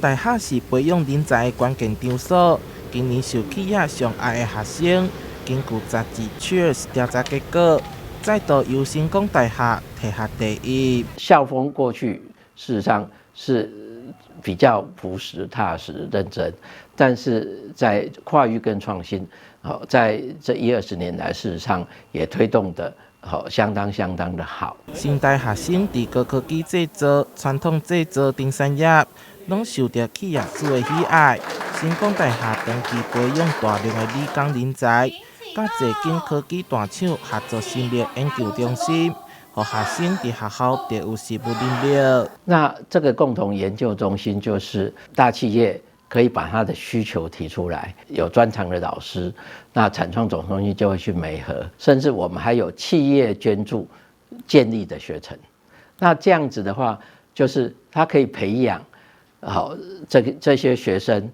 大学是培养人才的关键场所。今年受企业上爱的学生，根据杂志 Cheers 调查结果，再度由成功大学摕下第一。校风过去事实上是比较朴实、踏实、认真，但是在跨域跟创新，在这10-20年来，事实上也推动的相当的好。新大学生伫高科技制造、传统制造等产业，拢受到企业主的喜爱。成功大学长期培养大量的理工人才，甲侪间科技大厂合作成立研究中心，让学生伫学校就有实务能力。那这个共同研究中心就是大企业可以把他的需求提出来，有专长的老师，那产创总中心就会去媒合，甚至我们还有企业捐助建立的学程。那这样子的话，就是他可以培养这些学生，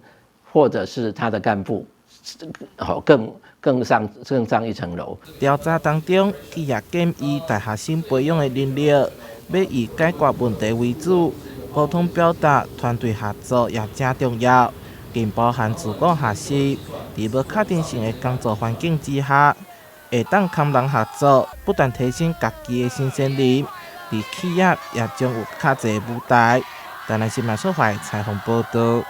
或者是他的干部，更上一层楼。调查当中，企业建议大学生培养的能力，要以解决问题为主，沟通表达、团队合作也真重要，更包含自我学习。在无确定性的工作环境之下，会当堪人合作，不但提升家己的新鲜力，伫企业也将有较侪舞台。台南新闻所采访报道。